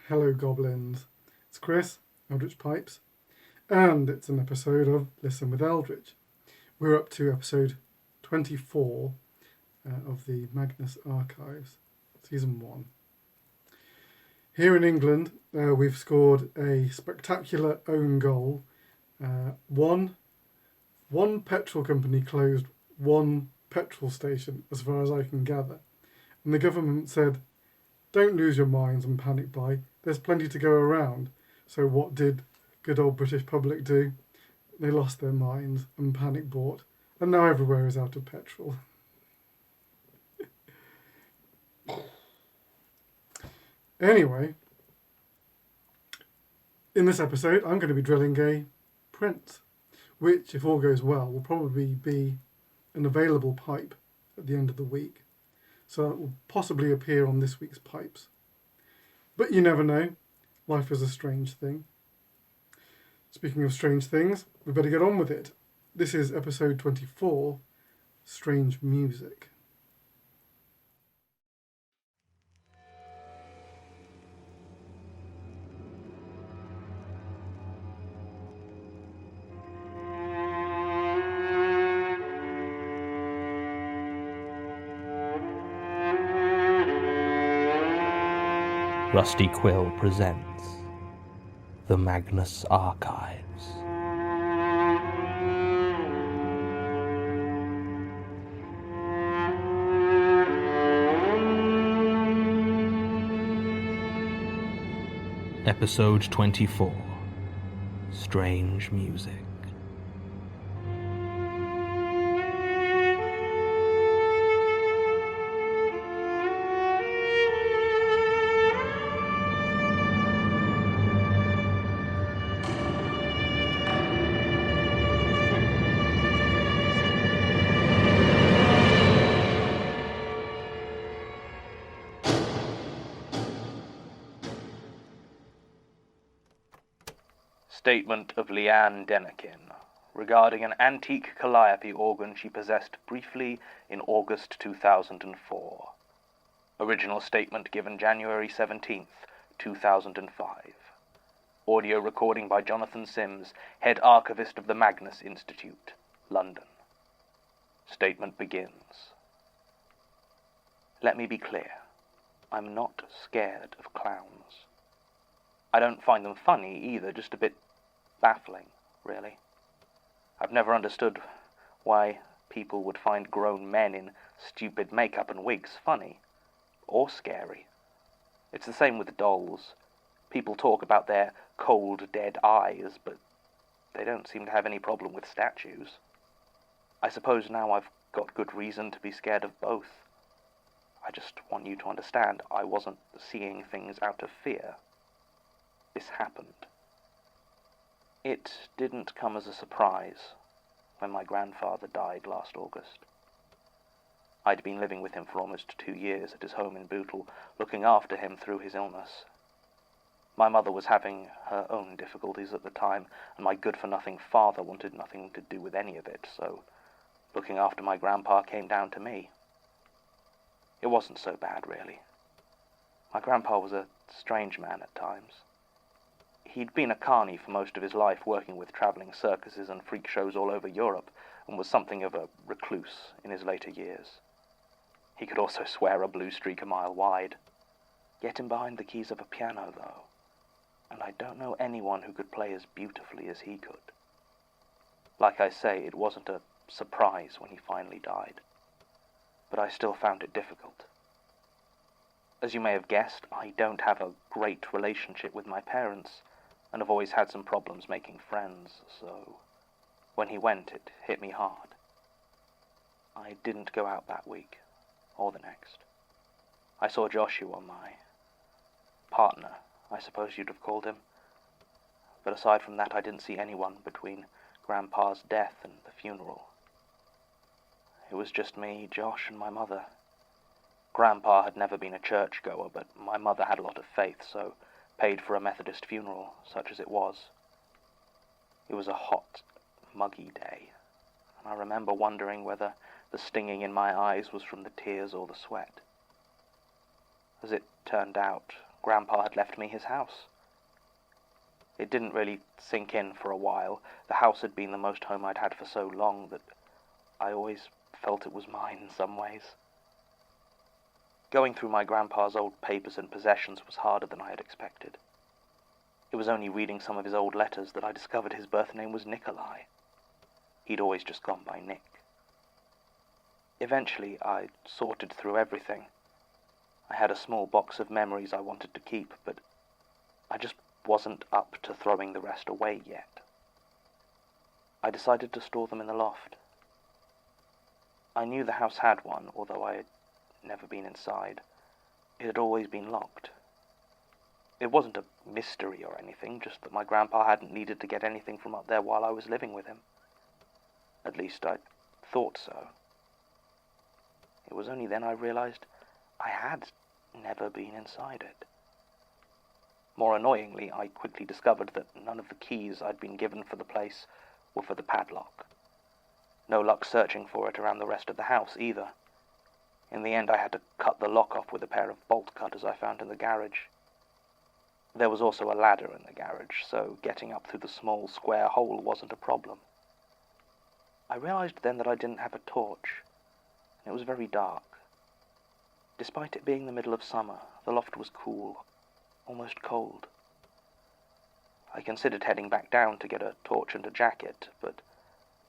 Hello Goblins, it's Chris, Eldritch Pipes, and it's an episode of Listen with Eldritch. We're up to episode 24 of the Magnus Archives, season 1. Here in England, we've scored a spectacular own goal. One petrol company closed one petrol station, as far as I can gather, and the government said, "Don't lose your minds and panic buy. There's plenty to go around." So what did good old British public do? They lost their minds and panic bought, and now everywhere is out of petrol. Anyway, in this episode, I'm going to be drilling a print, which, if all goes well, will probably be an available pipe at the end of the week. So it will possibly appear on this week's pipes. But you never know. Life is a strange thing. Speaking of strange things, we better get on with it. This is episode 24, Strange Music. Rusty Quill presents the Magnus Archives. Episode 24, Strange Music. Statement of Leanne Denikin regarding an antique calliope organ she possessed briefly in August 2004. Original statement given January 17th, 2005. Audio recording by Jonathan Sims, head archivist of the Magnus Institute, London. Statement begins. Let me be clear. I'm not scared of clowns. I don't find them funny either, just a bit baffling, really. I've never understood why people would find grown men in stupid makeup and wigs funny, or scary. It's the same with dolls. People talk about their cold, dead eyes, but they don't seem to have any problem with statues. I suppose now I've got good reason to be scared of both. I just want you to understand I wasn't seeing things out of fear. This happened. It didn't come as a surprise when my grandfather died last August. I'd been living with him for almost 2 years at his home in Bootle, looking after him through his illness. My mother was having her own difficulties at the time, and my good-for-nothing father wanted nothing to do with any of it, so looking after my grandpa came down to me. It wasn't so bad, really. My grandpa was a strange man at times. He'd been a carny for most of his life, working with travelling circuses and freak shows all over Europe, and was something of a recluse in his later years. He could also swear a blue streak a mile wide. Get him behind the keys of a piano, though, and I don't know anyone who could play as beautifully as he could. Like I say, it wasn't a surprise when he finally died, but I still found it difficult. As you may have guessed, I don't have a great relationship with my parents, and have always had some problems making friends, so when he went, it hit me hard. I didn't go out that week, or the next. I saw Joshua, my partner, I suppose you'd have called him, but aside from that I didn't see anyone between Grandpa's death and the funeral. It was just me, Josh, and my mother. Grandpa had never been a churchgoer, but my mother had a lot of faith, so paid for a Methodist funeral, such as it was. It was a hot, muggy day, and I remember wondering whether the stinging in my eyes was from the tears or the sweat. As it turned out, Grandpa had left me his house. It didn't really sink in for a while. The house had been the most home I'd had for so long that I always felt it was mine in some ways. Going through my grandpa's old papers and possessions was harder than I had expected. It was only reading some of his old letters that I discovered his birth name was Nikolai. He'd always just gone by Nick. Eventually, I sorted through everything. I had a small box of memories I wanted to keep, but I just wasn't up to throwing the rest away yet. I decided to store them in the loft. I knew the house had one, although I had never been inside. It had always been locked. It wasn't a mystery or anything, just that my grandpa hadn't needed to get anything from up there while I was living with him. At least I thought so. It was only then I realized I had never been inside it. More annoyingly, I quickly discovered that none of the keys I'd been given for the place were for the padlock. No luck searching for it around the rest of the house either. In the end, I had to cut the lock off with a pair of bolt cutters I found in the garage. There was also a ladder in the garage, so getting up through the small square hole wasn't a problem. I realized then that I didn't have a torch, and it was very dark. Despite it being the middle of summer, the loft was cool, almost cold. I considered heading back down to get a torch and a jacket, but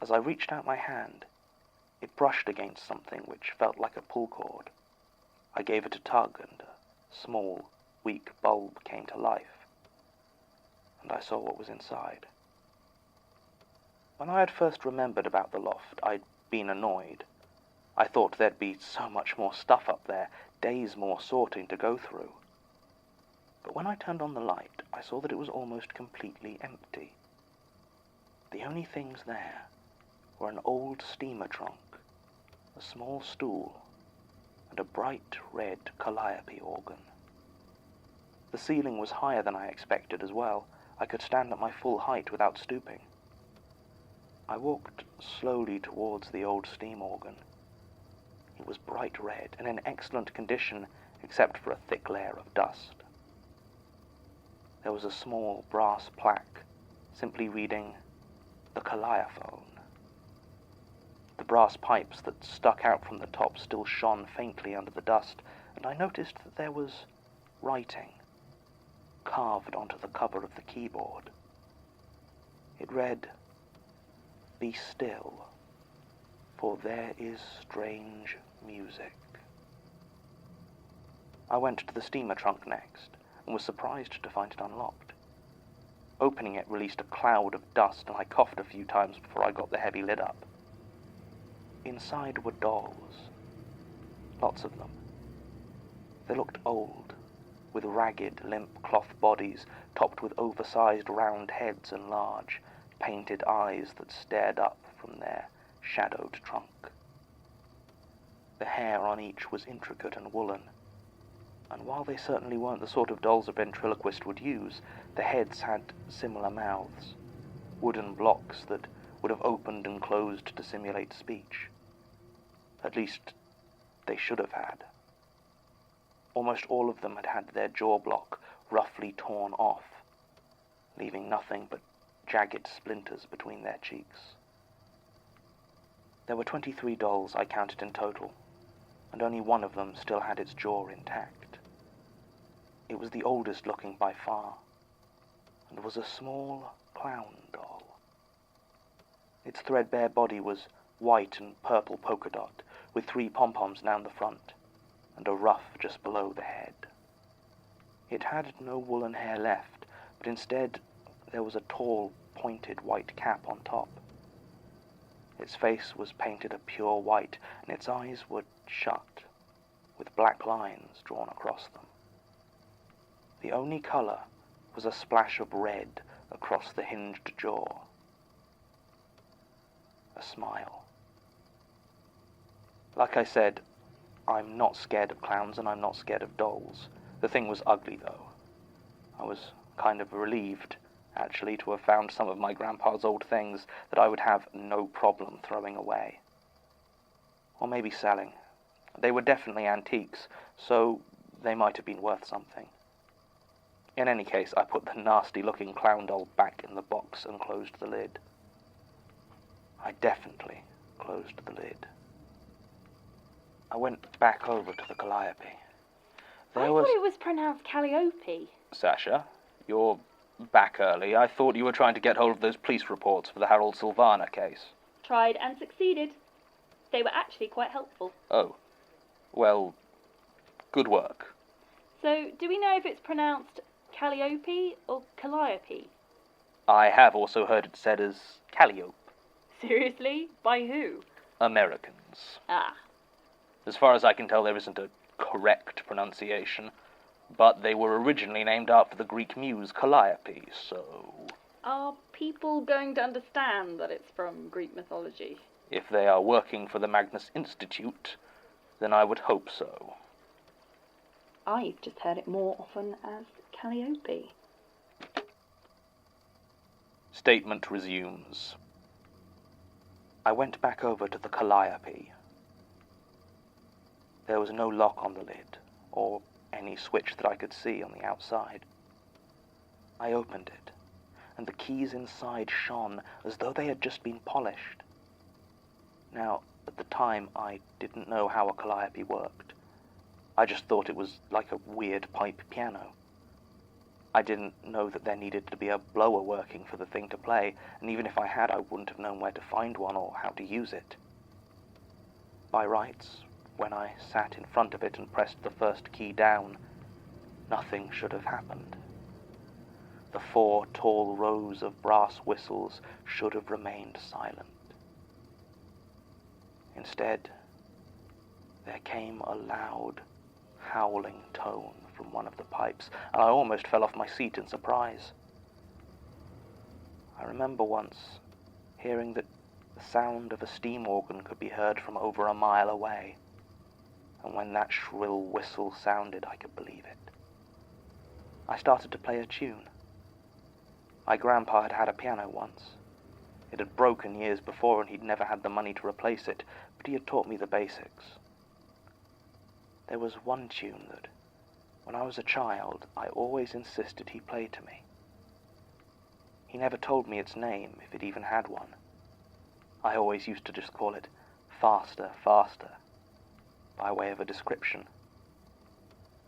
as I reached out my hand, it brushed against something which felt like a pull cord. I gave it a tug, and a small, weak bulb came to life, and I saw what was inside. When I had first remembered about the loft, I'd been annoyed. I thought there'd be so much more stuff up there, days more sorting to go through. But when I turned on the light, I saw that it was almost completely empty. The only things there were an old steamer trunk, a small stool, and a bright red calliope organ. The ceiling was higher than I expected as well. I could stand at my full height without stooping. I walked slowly towards the old steam organ. It was bright red and in excellent condition except for a thick layer of dust. There was a small brass plaque simply reading, "The Calliophone." The brass pipes that stuck out from the top still shone faintly under the dust, and I noticed that there was writing carved onto the cover of the keyboard. It read, "Be still, for there is strange music." I went to the steamer trunk next, and was surprised to find it unlocked. Opening it released a cloud of dust, and I coughed a few times before I got the heavy lid up. Inside were dolls. Lots of them. They looked old, with ragged, limp cloth bodies topped with oversized round heads and large, painted eyes that stared up from their shadowed trunk. The hair on each was intricate and woolen, and while they certainly weren't the sort of dolls a ventriloquist would use, the heads had similar mouths, wooden blocks that would have opened and closed to simulate speech. At least, they should have had. Almost all of them had had their jaw block roughly torn off, leaving nothing but jagged splinters between their cheeks. There were 23 dolls I counted in total, and only one of them still had its jaw intact. It was the oldest looking by far, and was a small clown doll. Its threadbare body was white and purple polka dot, with 3 pom-poms down the front, and a ruff just below the head. It had no woolen hair left, but instead there was a tall, pointed white cap on top. Its face was painted a pure white, and its eyes were shut, with black lines drawn across them. The only color was a splash of red across the hinged jaw. A smile. Like I said, I'm not scared of clowns and I'm not scared of dolls. The thing was ugly, though. I was kind of relieved, actually, to have found some of my grandpa's old things that I would have no problem throwing away. Or maybe selling. They were definitely antiques, so they might have been worth something. In any case, I put the nasty-looking clown doll back in the box and closed the lid. I definitely closed the lid. I went back over to the Calliope. I thought it was pronounced Calliope. Sasha, you're back early. I thought you were trying to get hold of those police reports for the Harold Sylvana case. Tried and succeeded. They were actually quite helpful. Oh. Well, good work. So, do we know if it's pronounced Calliope or Calliope? I have also heard it said as Calliope. Seriously? By who? Americans. Ah. As far as I can tell, there isn't a correct pronunciation, but they were originally named after the Greek muse Calliope, so... Are people going to understand that it's from Greek mythology? If they are working for the Magnus Institute, then I would hope so. I've just heard it more often as Calliope. Statement resumes. I went back over to the Calliope. There was no lock on the lid, or any switch that I could see on the outside. I opened it, and the keys inside shone as though they had just been polished. Now, at the time, I didn't know how a Calliope worked. I just thought it was like a weird pipe piano. I didn't know that there needed to be a blower working for the thing to play, and even if I had, I wouldn't have known where to find one or how to use it. By rights, when I sat in front of it and pressed the first key down, nothing should have happened. The 4 tall rows of brass whistles should have remained silent. Instead, there came a loud, howling tone from one of the pipes, and I almost fell off my seat in surprise. I remember once hearing that the sound of a steam organ could be heard from over a mile away, and when that shrill whistle sounded, I could believe it. I started to play a tune. My grandpa had had a piano once. It had broken years before, and he'd never had the money to replace it, but he had taught me the basics. There was one tune that, when I was a child, I always insisted he play to me. He never told me its name, if it even had one. I always used to just call it Faster, Faster, by way of a description.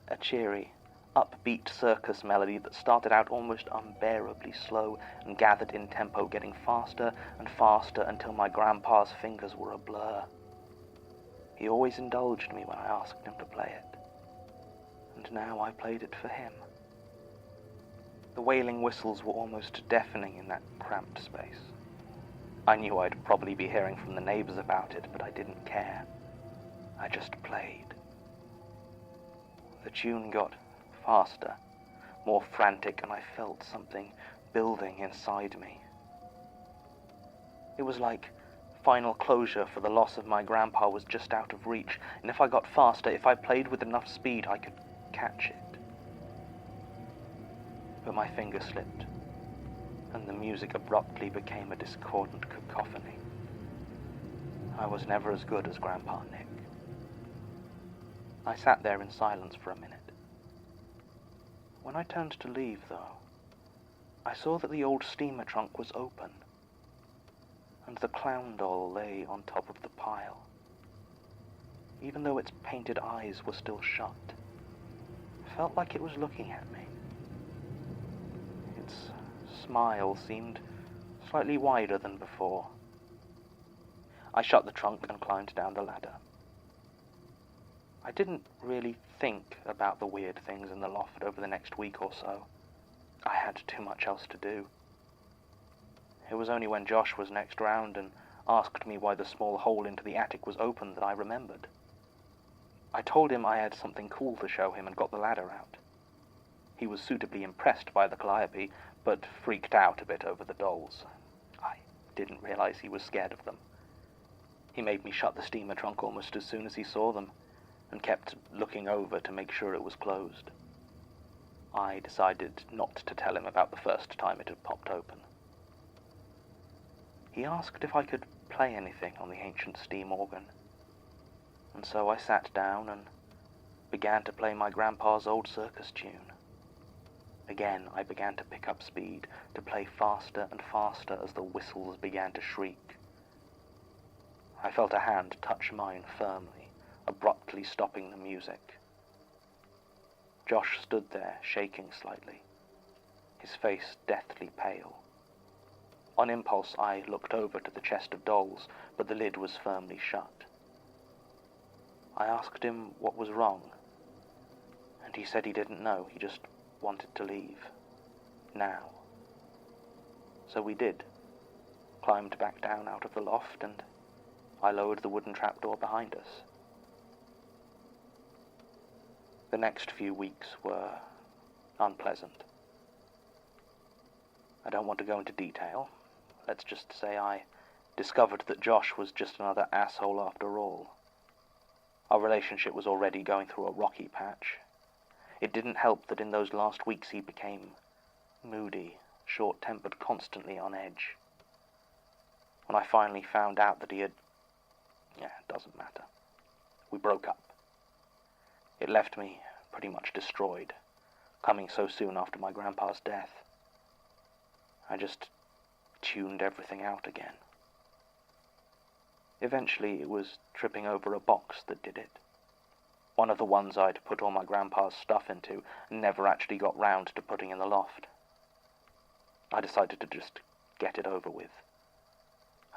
A cheery, upbeat circus melody that started out almost unbearably slow and gathered in tempo, getting faster and faster until my grandpa's fingers were a blur. He always indulged me when I asked him to play it, and now I played it for him. The wailing whistles were almost deafening in that cramped space. I knew I'd probably be hearing from the neighbors about it, but I didn't care. I just played. The tune got faster, more frantic, and I felt something building inside me. It was like final closure for the loss of my grandpa was just out of reach, and if I got faster, if I played with enough speed, I could catch it. But my finger slipped, and the music abruptly became a discordant cacophony. I was never as good as Grandpa Nick. I sat there in silence for a minute. When I turned to leave, though, I saw that the old steamer trunk was open, and the clown doll lay on top of the pile. Even though its painted eyes were still shut, it felt like it was looking at me. Its smile seemed slightly wider than before. I shut the trunk and climbed down the ladder. I didn't really think about the weird things in the loft over the next week or so. I had too much else to do. It was only when Josh was next round and asked me why the small hole into the attic was open that I remembered. I told him I had something cool to show him and got the ladder out. He was suitably impressed by the Calliope, but freaked out a bit over the dolls. I didn't realize he was scared of them. He made me shut the steamer trunk almost as soon as he saw them, and kept looking over to make sure it was closed. I decided not to tell him about the first time it had popped open. He asked if I could play anything on the ancient steam organ, and so I sat down and began to play my grandpa's old circus tune. Again, I began to pick up speed, to play faster and faster as the whistles began to shriek. I felt a hand touch mine firmly, abruptly stopping the music. Josh stood there, shaking slightly, his face deathly pale. On impulse, I looked over to the chest of dolls, but the lid was firmly shut. I asked him what was wrong, and he said he didn't know, he just wanted to leave. Now. So we did, climbed back down out of the loft, and I lowered the wooden trapdoor behind us. The next few weeks were unpleasant. I don't want to go into detail. Let's just say I discovered that Josh was just another asshole after all. Our relationship was already going through a rocky patch. It didn't help that in those last weeks he became moody, short-tempered, constantly on edge. When I finally found out that he had... it doesn't matter. We broke up. It left me pretty much destroyed, coming so soon after my grandpa's death. I just tuned everything out again. Eventually it was tripping over a box that did it. One of the ones I'd put all my grandpa's stuff into and never actually got round to putting in the loft. I decided to just get it over with.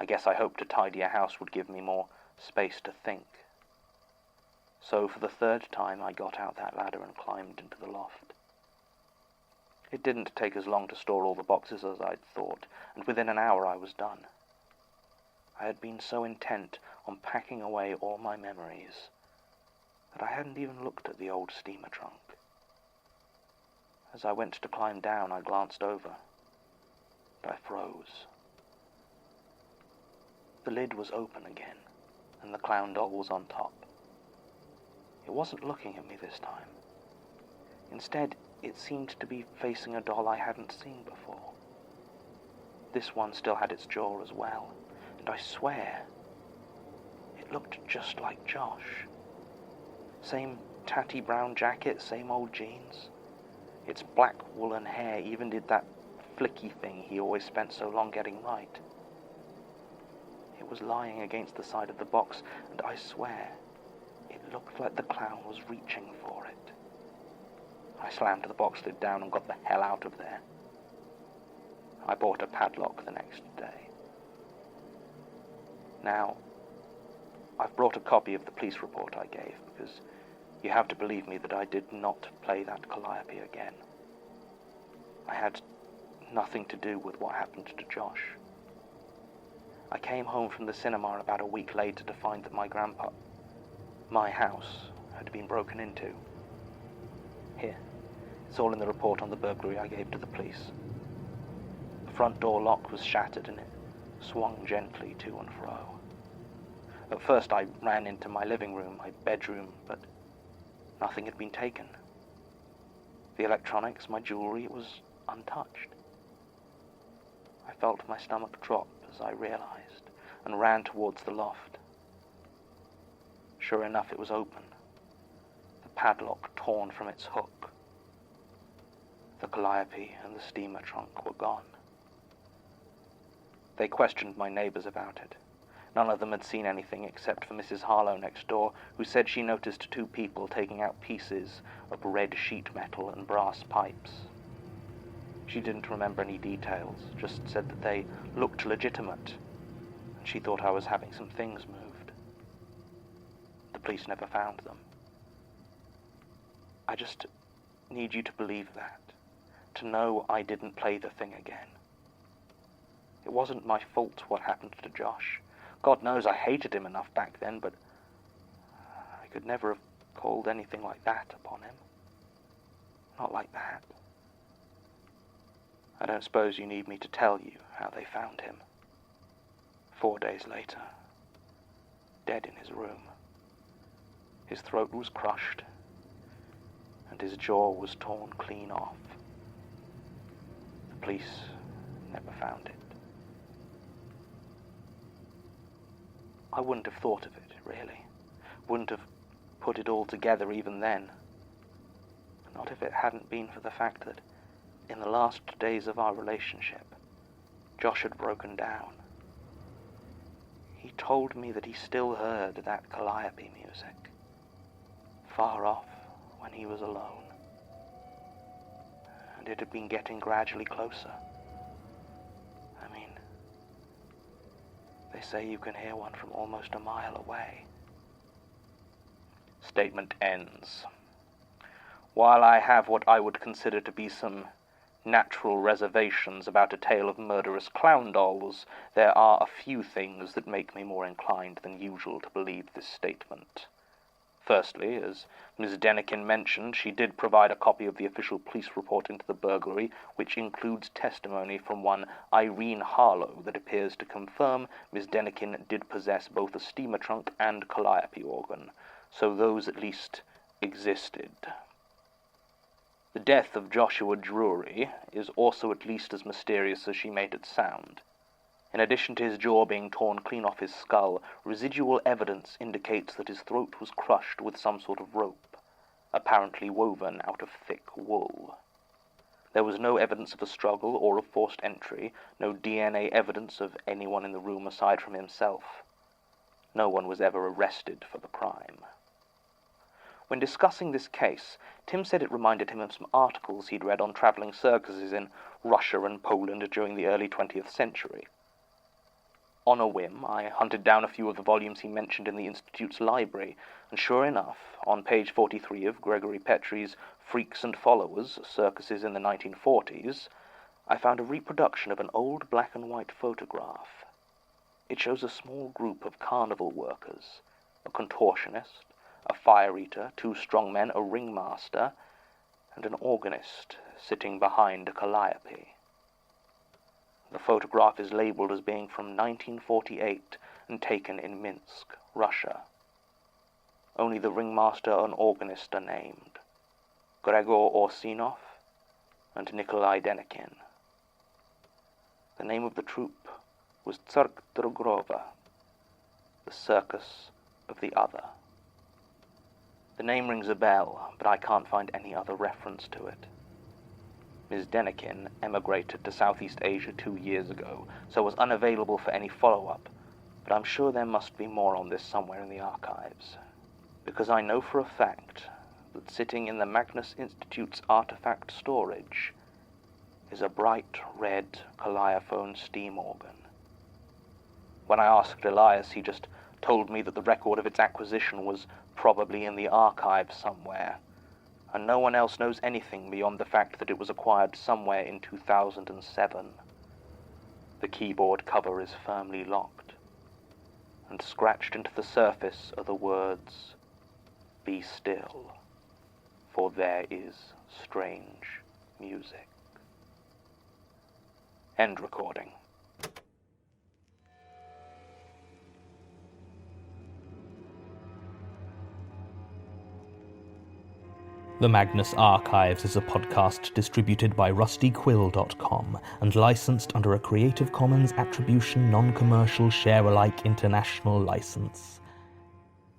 I guess I hoped a tidier house would give me more space to think. So for the third time I got out that ladder and climbed into the loft. It didn't take as long to store all the boxes as I'd thought, and within an hour I was done. I had been so intent on packing away all my memories that I hadn't even looked at the old steamer trunk. As I went to climb down, I glanced over, and I froze. The lid was open again, and the clown doll was on top. It wasn't looking at me this time. Instead, it seemed to be facing a doll I hadn't seen before. This one still had its jaw as well, and I swear, it looked just like Josh. Same tatty brown jacket, same old jeans. Its black woolen hair even did that flicky thing he always spent so long getting right. It was lying against the side of the box, and I swear, it looked like the clown was reaching for it. I slammed the box lid down and got the hell out of there. I bought a padlock the next day. Now, I've brought a copy of the police report I gave, because you have to believe me that I did not play that calliope again. I had nothing to do with what happened to Josh. I came home from the cinema about a week later to find that my house, had been broken into. Here, it's all in the report on the burglary I gave to the police. The front door lock was shattered and it swung gently to and fro. At first I ran into my living room, my bedroom, but nothing had been taken. The electronics, my jewelry, it was untouched. I felt my stomach drop as I realized and ran towards the loft. Sure enough, it was open, the padlock torn from its hook. The calliope and the steamer trunk were gone. They questioned my neighbors about it. None of them had seen anything except for Mrs. Harlow next door, who said she noticed two people taking out pieces of red sheet metal and brass pipes. She didn't remember any details, just said that they looked legitimate, and she thought I was having some things moved. The police never found them. I just need you to believe that, to know I didn't play the thing again. It wasn't my fault what happened to Josh. God knows I hated him enough back then, but I could never have called anything like that upon him. Not like that. I don't suppose you need me to tell you how they found him. 4 days later, dead in his room. His throat was crushed, and his jaw was torn clean off. The police never found it. I wouldn't have thought of it, really. Wouldn't have put it all together even then. Not if it hadn't been for the fact that in the last days of our relationship, Josh had broken down. He told me that he still heard that calliope music, far off when he was alone, and it had been getting gradually closer. I mean, they say you can hear one from almost a mile away. Statement ends. While I have what I would consider to be some natural reservations about a tale of murderous clown dolls, there are a few things that make me more inclined than usual to believe this statement. Firstly, as Ms. Denikin mentioned, she did provide a copy of the official police report into the burglary, which includes testimony from one Irene Harlow that appears to confirm Ms. Denikin did possess both a steamer trunk and calliope organ, so those at least existed. The death of Joshua Drury is also at least as mysterious as she made it sound. In addition to his jaw being torn clean off his skull, residual evidence indicates that his throat was crushed with some sort of rope, apparently woven out of thick wool. There was no evidence of a struggle or of forced entry, no DNA evidence of anyone in the room aside from himself. No one was ever arrested for the crime. When discussing this case, Tim said it reminded him of some articles he'd read on traveling circuses in Russia and Poland during the early 20th century. On a whim, I hunted down a few of the volumes he mentioned in the Institute's library, and sure enough, on page 43 of Gregory Petrie's Freaks and Followers, Circuses in the 1940s, I found a reproduction of an old black and white photograph. It shows a small group of carnival workers, a contortionist, a fire-eater, 2 strong men, a ringmaster, and an organist sitting behind a calliope. The photograph is labeled as being from 1948 and taken in Minsk, Russia. Only the ringmaster and organist are named, Gregor Orsinov and Nikolai Denikin. The name of the troupe was Tsark Drogrova, the circus of the other. The name rings a bell, but I can't find any other reference to it. Ms. Denikin emigrated to Southeast Asia 2 years ago, so was unavailable for any follow-up, but I'm sure there must be more on this somewhere in the archives, because I know for a fact that sitting in the Magnus Institute's artifact storage is a bright red calliophone steam organ. When I asked Elias, he just told me that the record of its acquisition was probably in the archives somewhere, and no one else knows anything beyond the fact that it was acquired somewhere in 2007. The keyboard cover is firmly locked, and scratched into the surface are the words, "Be still, for there is strange music." End recording. The Magnus Archives is a podcast distributed by rustyquill.com and licensed under a Creative Commons Attribution Non-Commercial Share-alike International License.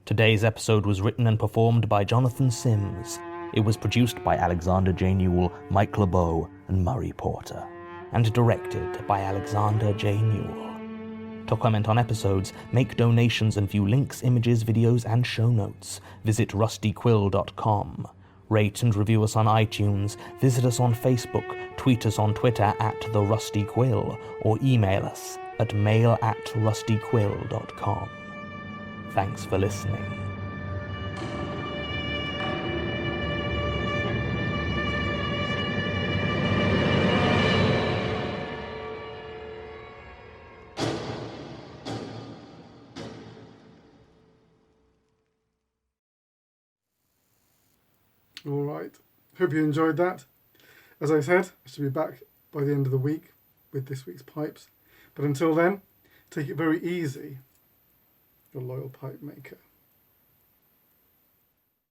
Today's episode was written and performed by Jonathan Sims. It was produced by Alexander J. Newell, Mike LeBeau, and Murray Porter, and directed by Alexander J. Newell. To comment on episodes, make donations, and view links, images, videos, and show notes, visit rustyquill.com. Rate and review us on iTunes, visit us on Facebook, tweet us on Twitter @TheRustyQuill, or email us at mail@rustyquill.com. Thanks for listening. All right. Hope you enjoyed that. As I said, I should be back by the end of the week with this week's pipes. But until then, take it very easy, your loyal pipe maker.